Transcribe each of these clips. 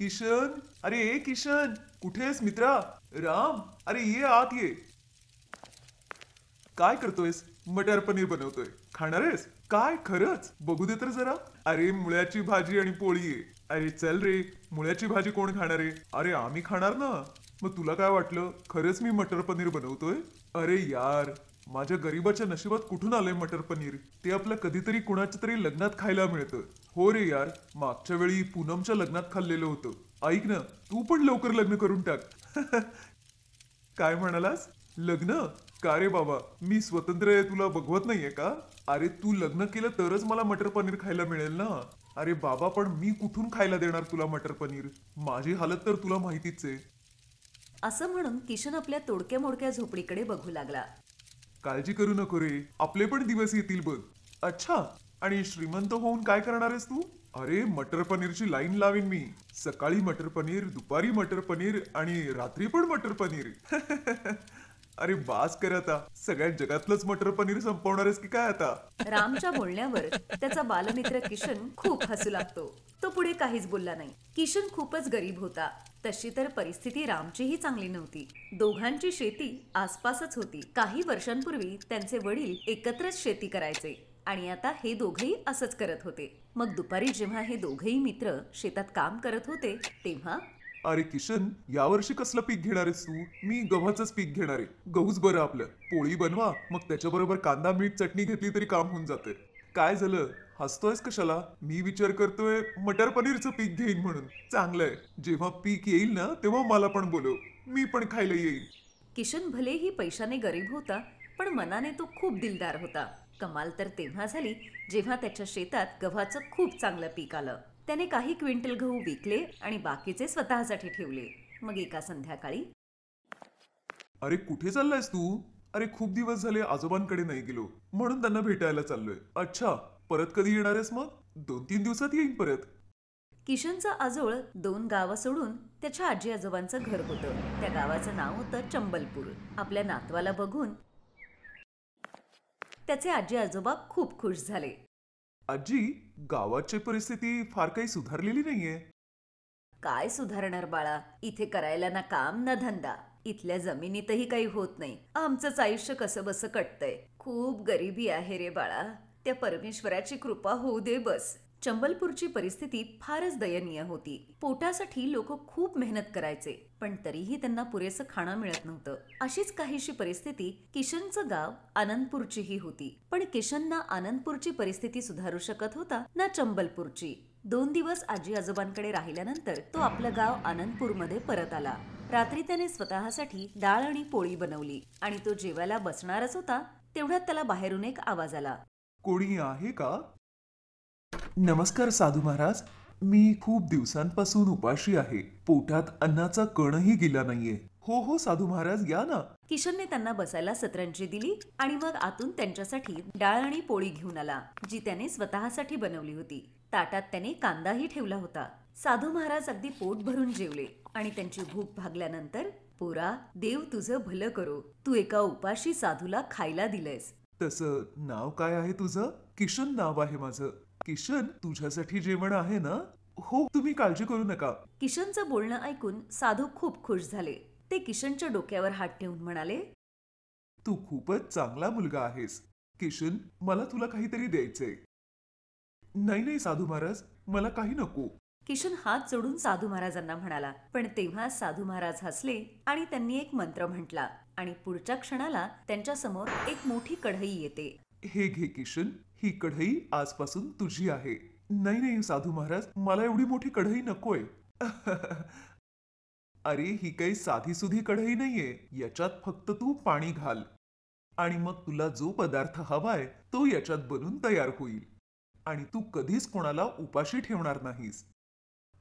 किशन, अरे ए किशन, कुठेस मित्रा? राम, अरे ये आत ये. काय करतोयस? मटर पनीर बनवतोय. खाणार आहेस? काय खरंच? बघू दे तर जरा. अरे मुळ्याची भाजी आणि पोळी आहे. अरे चल रे, मुळ्याची भाजी कोण खाणार आहे? अरे आम्ही खाणार ना. मग तुला काय वाटलं? खरंच मी मटर पनीर बनवतोय? अरे यार, माझ्या गरीबाच्या नशिबात कुठून आलंय मटर पनीर? ते आपलं कधीतरी कुणाच्या तरी लग्नात खायला मिळतं. हो रे यार, मागच्या वेळी पूनमच्या लग्नात खाल्लेलं होतं. ऐक ना, तू पण लवकर लग्न करून टाक. काय म्हणालास? लग्न? का रे बाबा, मी स्वतंत्र आहे तुला बघवत नाहीये का? अरे तू लग्न केलं तरच मला मटर पनीर खायला मिळेल ना. अरे बाबा, पण मी कुठून खायला देणार तुला मटर पनीर? माझी हालत तर तुला माहितीच आहे. असं म्हणून किशन आपल्या तोडक्या मोडक्या झोपडीकडे बघू लागला. काळजी करू नको रे, आपले पण दिवस येतील बघ. अच्छा, आणि श्रीमंत होऊन काय करणार आहेस तू? अरे मटर पनीरची लाईन लावीन मी. सकाळी मटर पनीर, दुपारी मटर पनीर आणि रात्री पण मटर पनीर. अरे बास कर आता. सगळ्या जगातलंच मटर पनीर संपवणार आहेस की काय आता? रामच्या बोलण्यावर त्याचा बालमित्र किशन खूप हसू लागतो. तो पुढे काहीच बोलला नाही. किशन खूपच गरीब होता. तशी तर परिस्थिती रामचीही चांगली नव्हती. दोघांची शेती आसपासच होती. काही वर्षांपूर्वी त्यांचे वडील एकत्रच शेती करायचे आणि आता हे दोघेही असंच करत होते. मग दुपारी जेव्हा हे दोघेही मित्र शेतात काम करत होते तेव्हा अरे किशन, यावर्षी कसलं पीक घेणार आहेस तू? मी गव्हाचंच पीक घेणार आहे. गहूच बरं आपलं. पोळी बनवा, मग त्याच्याबरोबर कांदा मीठ चटणी घेतली तरी काम होऊन जाते. काय झालं? हसतोयस कशाला? मी विचार करतोय मटर पनीरचं पीक घेईन म्हणून. चांगलंय. जेव्हा पीक येईल ना तेव्हा मला पण बोलव. मी पण खायला येईन. किशन भलेही पैशाने गरीब होता, पण मनाने तो खूप दिलदार होता. कमाल तर तेव्हा झाली जेव्हा त्याच्या शेतात गव्हाचं खूप चांगलं पीक आलं. त्याने काही क्विंटल गहू विकले आणि बाकीचे स्वतःसाठी ठेवले. मग एका संध्याकाळी अरे कुठे चाललायस तू? अरे खूप दिवस झाले आजोबांकडे नाही गेलो, म्हणून त्यांना भेटायला चाललोय. अच्छा, परत कधी येणार आहेस मग? 2-3 दिवसात येईन परत. किशनचं आजोळ 2 गावं सोडून त्याच्या आजी आजोबांचं घर होतं. त्या गावाचं नाव होतं चंबलपूर. आपल्या नातवाला बघून त्याचे आजी आजोबा खूप खुश झाले. आजी, गावाची परिस्थिती फार काही सुधारलेली नाहीये. काय सुधारणार बाळा? इथे करायला ना काम ना धंदा. इथल्या जमिनीतही काही होत नाही. आमचंच आयुष्य कसं बसं कटतंय. खूप गरिबी आहे रे बाळा. त्या परमेश्वराची कृपा होऊ दे बस. चंबलपूरची परिस्थिती फारच दयनीय होती. पोटासाठी लोक खूप मेहनत करायचे, पण तरीही त्यांना पुरेसं खाणं मिळत नव्हतं. अशीच काहीशी परिस्थिती किशनचं गाव आनंदपूरचीही होती. पण किशन ना आनंदपूरची परिस्थिती सुधारू शकत होता ना चंबलपूरची. 2 दिवस आजी आजोबांकडे राहिल्यानंतर तो आपलं गाव आनंदपूरमध्ये परत आला. रात्री त्याने स्वतःसाठी डाळ आणि पोळी बनवली आणि तो जेवायला बसणारच होता तेवढ्यात त्याला बाहेरून एक आवाज आला. कोणी आहे का? नमस्कार साधू महाराज. मी खूप दिवसांपासून उपाशी आहे. पोटात अन्नाचा कणही गेला नाहीये. हो हो साधू महाराज, या ना. किशनने त्यांना बसायला सतरंजी दिली आणि मग आतून त्यांच्यासाठी डाळ आणि पोळी घेऊन आला, जी त्याने स्वतःसाठी बनवली होती. ताटात त्याने कांदाही ठेवला होता. साधू महाराज अगदी पोट भरून जेवले आणि त्यांची भूक भागल्यानंतर, पोरा, देव तुझं भलं करो. तू एका उपाशी साधूला खायला दिलंयस. तसं नाव काय आहे तुझं? किशन नाव आहे माझं. किशन, तुझ्यासाठी जेवण आहे ना? हो, तुम्ही काळजी करू नका. किशनचं बोलणं ऐकून साधू खूप खुश झाले. ते किशनच्या डोक्यावर हात ठेवून म्हणाले, तू खूपच चांगला मुलगा आहेस. किशन, मला तुला काहीतरी द्यायचंय. नाही नाही साधू महाराज, मला काही नको. किशन हात जोडून साधू महाराजांना म्हणाला. पण तेव्हा साधू महाराज हसले आणि त्यांनी एक मंत्र म्हटला आणि पुढच्या क्षणाला त्यांच्या समोर एक मोठी कढई येते. हे घे किशन, ही कढई आजपासून तुझी आहे. नाही नाही साधू महाराज, मला एवढी मोठी कढई नकोय. अरे ही काही साधी सुधी कढई नाहीये. याच्यात फक्त तू पाणी घाल आणि मग तुला जो पदार्थ हवाय तो याच्यात बनून तयार होईल आणि तू कधीच कोणाला उपाशी ठेवणार नाहीस.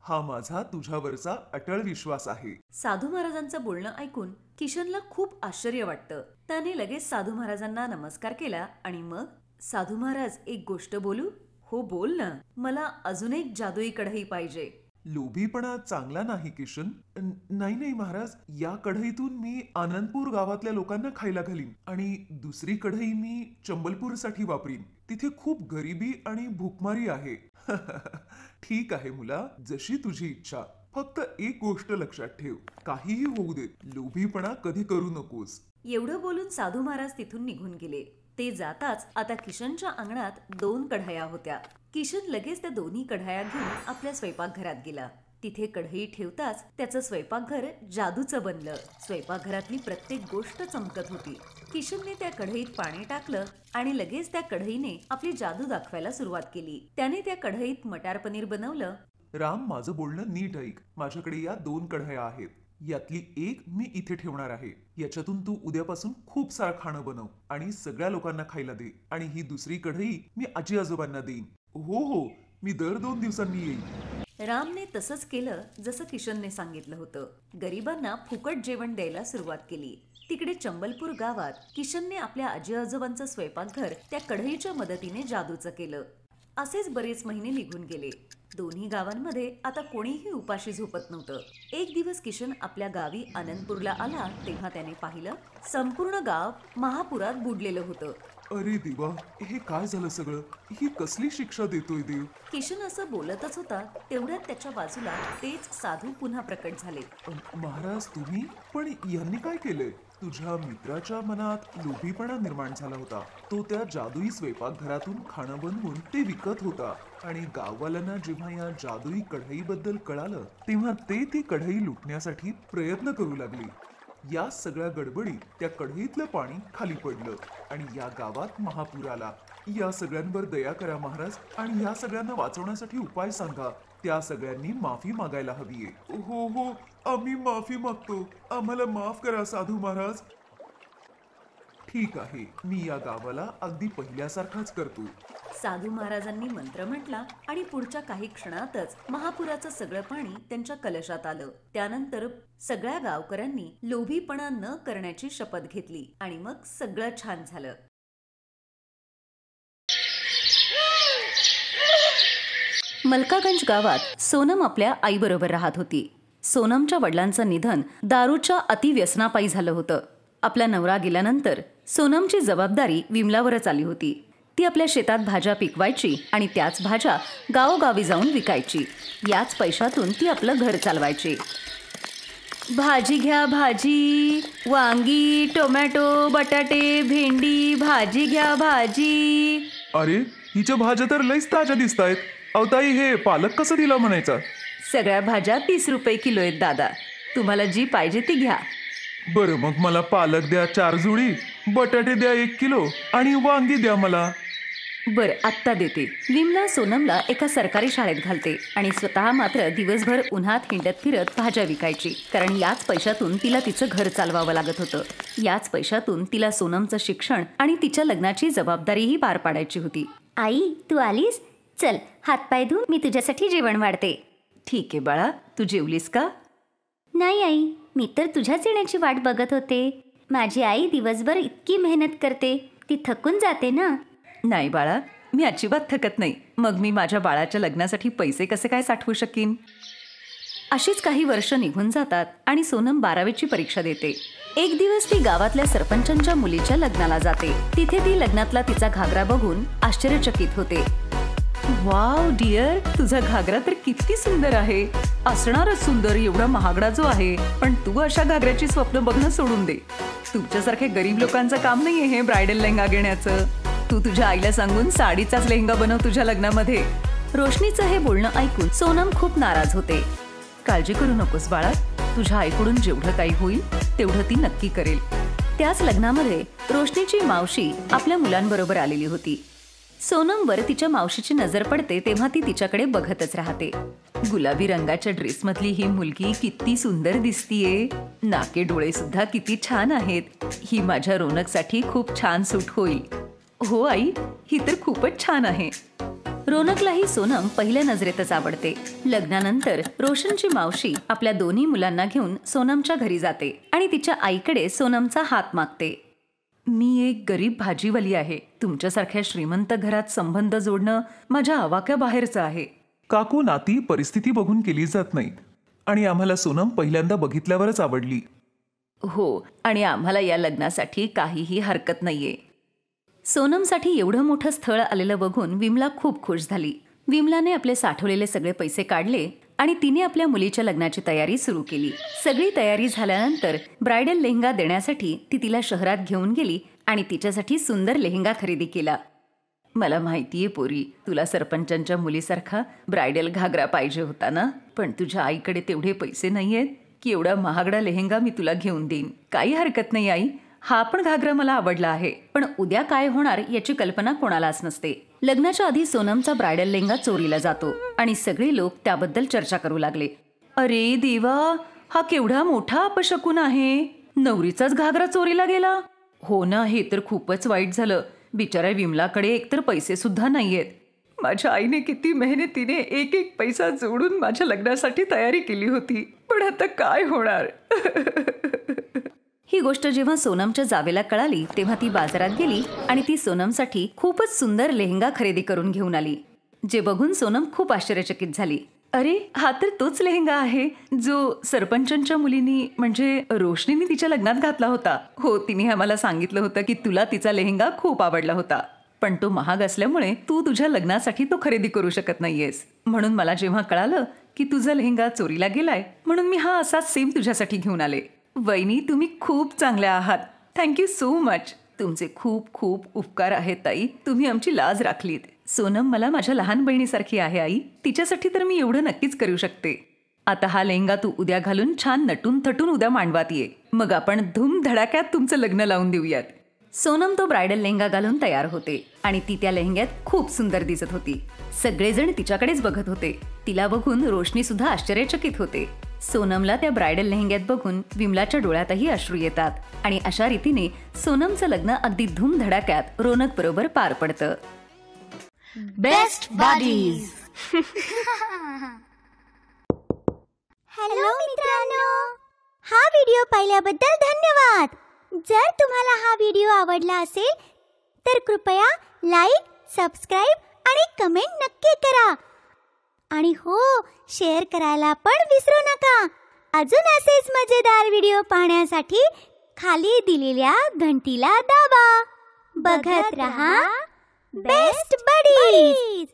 हा माझा तुझ्यावरचा अटळ विश्वास आहे. साधू महाराजांचं बोलणं ऐकून किशनला खूप आश्चर्य वाटतं. त्याने लगेच साधू महाराजांना नमस्कार केला आणि मग, साधू महाराज, एक गोष्ट बोलू? हो बोल ना. मला अजून एक जादुई कढई पाहिजे. लोभीपणा चांगला नाही किशन. नाही नाही महाराज, या कढईतून मी आनंदपूर गावातल्या लोकांना खायला घालीन आणि दुसरी कढई मी चंबलपूरसाठी वापरीन. तिथे खूप गरिबी आणि भूकमारी आहे. ठीक आहे मुला, जशी तुझी इच्छा. फक्त एक गोष्ट लक्षात ठेव, काहीही होऊ दे, लोभीपणा कधी करू नकोस. एवढं बोलून साधू महाराज तिथून निघून गेले. ते जाताच आता किशनच्या अंगणात 2 कढया होत्या. किशन लगेच त्या दोन्ही कढया घेऊन आपल्या स्वयंपाकघरात गेला. तिथे कढई ठेवताच त्याचं स्वयंपाकघर जादूचं बनलं. स्वयंपाकघरातली प्रत्येक गोष्ट चमकत होती. किशनने त्या कढईत पाणी टाकलं आणि लगेच त्या कढईने आपली जादू दाखवायला सुरुवात केली. त्याने त्या कढईत मटार पनीर बनवलं. राम, माझं बोलणं नीट ऐक. माझ्याकडे या 2 कढया आहेत. यातली एक मी इथे ठेवणार आहे. याच्यातून तू उद्यापासून खूप सारं खाणं बनव आणि सगळ्या लोकांना खायला दे. आणि ही दुसरी कढई मी आजी आजोबांना देईन. हो, मी दर 2 दिवसांनी येईन. रामने तसंच केलं जसं किशनने सांगितलं होतं. गरिबांना फुकट जेवण द्यायला सुरुवात केली. तिकडे चंबलपूर गावात किशनने आपल्या आजी आजोबांचं स्वयंपाकघर त्या कढईच्या मदतीने जादूचं केलं. असेच बरेच महिने निघून गेले. दोन्ही गावांमध्ये आता कोणीही उपाशी झोपत नव्हतं. एक दिवस किशन आपल्या गावी आनंदपूरला आला तेव्हा त्याने पाहिलं संपूर्ण गाव महापुरात बुडलेलं होतं. अरे देवा, हे काय झालं सगळं? ही कसली शिक्षा देतोय देव? किशन असं बोलतच होता तेवढ्यात त्याच्या बाजूला तेच साधू पुन्हा प्रकट झाले. महाराज, तुम्ही? पण यांनी काय केलंय? तुझ्या मित्राच्या मनात लोभीपणा निर्माण झाला होता. तो त्या जादुई स्वयंपाकघरातून खाणं बनवून ते विकत होता आणि गाववाल्यांना जेव्हा या जादुई कढईबद्दल कळालं तेव्हा ते ती कढई लुटण्यासाठी प्रयत्न करू लागले. या सगळ्या गडबडीत त्या कढईतलं पाणी खाली पडलं आणि या गावात महापूर आला. या सगळ्यांवर दया करा महाराज आणि या सगळ्यांना वाचवण्यासाठी उपाय सांगा. त्या सगळ्यांनी माफी मागायला हवीये. हो, आम्ही माफी मागतो. आम्हाला माफ करा साधू महाराज. ठीक आहे, मी या गावाला अगदी पहिल्यासारखाच करतो. साधू महाराजांनी मंत्र म्हटला आणि पुढच्या काही क्षणातच महापुराचं सगळं पाणी त्यांच्या कलशात आलं. त्यानंतर सगळ्या गावकऱ्यांनी लोभीपणा न करण्याची शपथ घेतली आणि मग सगळं छान झालं. मलकागंज गावात सोनम आपल्या आईबरोबर राहत होती. सोनमच्या वडिलांचं निधन दारूच्या अतिव्यसनापायी झालं होतं. आपला नवरा गेल्यानंतर सोनमची जबाबदारी विमलावरच आली होती. ती आपल्या शेतात भाज्या पिकवायची आणि त्याच भाज्या गावोगावी जाऊन विकायची. याच पैशातून ती आपलं घर चालवायची. भाजी घ्या भाजी, वांगी, टोमॅटो, बटाटे, भेंडी, भाजी घ्या भाजी. अरे, हिच्या भाज्या तर लईच ताज्या दिसतायत. अवताई, हे पालक कसं दिला म्हणायचा? सगळ्या भाज्या 30 रुपये किलो आहेत दादा. तुम्हाला जी पाहिजे ती घ्या. बरं, मग मला पालक द्या 4 जुडी, बटाटे द्या 1 किलो आणि वांगी द्या मला. बरं, आत्ता देते. विमला सोनमला एका सरकारी शाळेत घालते आणि स्वतः मात्र दिवसभर उन्हात हिंडत फिरत भाज्या विकायची. कारण याच पैशातून तिला तिचं घर चालवावं लागत होतं. याच पैशातून तिला सोनमचं शिक्षण आणि तिच्या लग्नाची जबाबदारीही पार पाडायची होती. आई, तू आलीस? चल, हातपाय धु, मी तुझ्यासाठी जेवण वाढते. ठीक आहे बाळा, तू जेवलीस का? नाही आई, मी तर तुझ्याच येण्याची वाट बघत होते. माझी आई दिवसभर इतकी मेहनत करते, ती थकून जाते ना. नाही बाळा, मी अजिबात थकत नाही. मग मी माझ्या बाळाच्या लग्नासाठी पैसे कसे काय साठवू शकीन? अशीच काही वर्ष निघून जातात आणि सोनम 12वीची परीक्षा देते. एक दिवस ती गावातल्या सरपंचांच्या मुलीच्या लग्नाला जाते. तिथे ती लग्नातला तिचा घागरा बघून आश्चर्यचकित होते. वाव डिअर, तुझा घागरा तर किती सुंदर आहे. असणारच सुंदर, एवढा महागडा जो आहे. पण तू अशा घागऱ्याची स्वप्न बघणं सोडून दे. तुमच्यासारख्या गरीब लोकांचं काम नाहीये हे ब्रायडल लेहंगा घेण्याचं. तू तुझ्या आईला सांगून साडीचाच लेहंगा बनव तुझ्या लग्नामध्ये. रोशनीचं हे बोलणं ऐकून सोनम खूप नाराज होते. काळजी करू नकोस बाळा, तुझ्या आईकडून जेवढं काही होईल तेवढं ती नक्की करेल. त्याच लग्नामध्ये रोशनीची मावशी आपल्या मुलांबरोबर आलेली होती. सोनमवर तिच्या मावशीची नजर पडते तेव्हा ती तिच्याकडे बघतच राहते. गुलाबी रंगाच्या ड्रेसमधली ही मुलगी किती सुंदर दिसतीये. नाके डोळे सुद्धा किती छान आहेत. ही माझ्या रोनकसाठी खूप छान सूट होईल. हो आई, ही तर खूपच छान आहे. रोनकलाही सोनम पहिल्या नजरेतच आवडते. लग्नानंतर रोशनची मावशी आपल्या दोन्ही मुलांना घेऊन सोनमच्या घरी जाते आणि तिच्या आईकडे सोनमचा हात मागते. मी एक गरीब भाजीवाली आहे. तुमच्यासारख्या श्रीमंत घरात संबंध जोडणं माझ्या आवाक्याबाहेरचं आहे. काकू, नाती परिस्थिती बघून केली जात नाहीत आणि आम्हाला सोनम पहिल्यांदा बघितल्यावरच आवडली. हो, आणि आम्हाला या लग्नासाठी काहीही हरकत नाहीये. सोनमसाठी एवढं मोठं स्थळ आलेलं बघून विमला खूप खुश झाली. विमलाने आपले साठवलेले सगळे पैसे काढले आणि तिने आपल्या मुलीच्या लग्नाची तयारी सुरू केली. सगळी तयारी झाल्यानंतर ब्रायडल लेहंगा देण्यासाठी ती तिला शहरात घेऊन गेली आणि तिच्यासाठी सुंदर लेहंगा खरेदी केला. मला माहितीये पोरी, तुला सरपंचांच्या मुलीसारखा ब्रायडल घागरा पाहिजे होता ना, पण तुझ्या आईकडे तेवढे पैसे नाहीयेत की एवढा महागडा लेहंगा मी तुला घेऊन देईन. काही हरकत नाही आई, हा पण घागरा मला आवडला आहे, पण उद्या काय होणार याची कल्पना कोणालाच नसते. लग्नाच्या आधी सोनमचा ब्रायडल लेहंगा चोरीला जातो आणि सगळे लोक त्याबद्दल चर्चा करू लागले. अरे देवा, हा केवढा मोठा अपशकुन आहे. नवरीचाच घागरा चोरीला गेला. हो ना, हे तर खूपच वाईट झालं. बिचाऱ्या विमलाकडे एकतर पैसे सुद्धा नाहीयेत. माझ्या आईने किती मेहनतीने एक एक पैसा जोडून माझ्या लग्नासाठी तयारी केली होती, पण आता काय होणार. ही गोष्ट जेव्हा सोनमच्या जावेला कळाली तेव्हा ती बाजारात गेली आणि ती सोनमसाठी खूपच सुंदर लेहंगा खरेदी करून घेऊन आली. जे बघून सोनम खूप आश्चर्यचकित झाली. अरे, हा तर तोच लेहंगा आहे जो सरपंचांच्या मुलीनी म्हणजे रोशनीने तिच्या लग्नात घातला होता. हो, तिने आम्हाला सांगितलं होतं की तुला तिचा लेहंगा खूप आवडला होता, पण तो महाग असल्यामुळे तू तुझ्या लग्नासाठी तो खरेदी करू शकत नाहीयेस. म्हणून मला जेव्हा कळालं की तुझा लेहंगा चोरीला गेलाय, म्हणून मी हा असाच सेम तुझ्यासाठी घेऊन आले. वहिनी, तुम्ही खूप चांगल्या आहात. Thank you so much. तुमचे खूप खूप उपकार आहेत ताई. तुम्ही आमची लाज राखलीत. सोनम मला माझ्या लहान बहिणीसारखी आहे आई. तिच्यासाठी तर मी एवढं नक्कीच करू शकते. आता हा लेहंगा तू उद्या घालून छान नटून थटून उद्या मांडवात ये. मग आपण धूमधडाक्यात तुमचं लग्न लावून देऊयात. सोनम तो ब्रायडल लेहंगा घालून तयार होते आणि ती त्या लेहंग्यात खूप सुंदर दिसत होती. सगळेजण तिच्याकडेच बघत होते. तिला बघून रोशनी सुद्धा आश्चर्यचकित होते. सोनमला त्या ब्रायडल लेहंग्यात बघून विमलाच्या डोळ्यातही अश्रू येतात आणि अशा रीतीने सोनमचं लग्न अगदी धूमधडाक्यात रोनक बरोबर पार पडतं. Best buddies. हॅलो मित्रांनो, हा व्हिडिओ पाहिल्याबद्दल धन्यवाद. जर तुम्हाला हा व्हिडिओ आवडला असेल तर कृपया लाईक, सबस्क्राईब आणि कमेंट नक्की करा. आणि हो, शेअर करायला पण विसरू नका. अजून असेच मजेदार व्हिडिओ पाहण्यासाठी खाली दिलेल्या घंटीला दाबा. बघत रहा बेस्ट बडीज.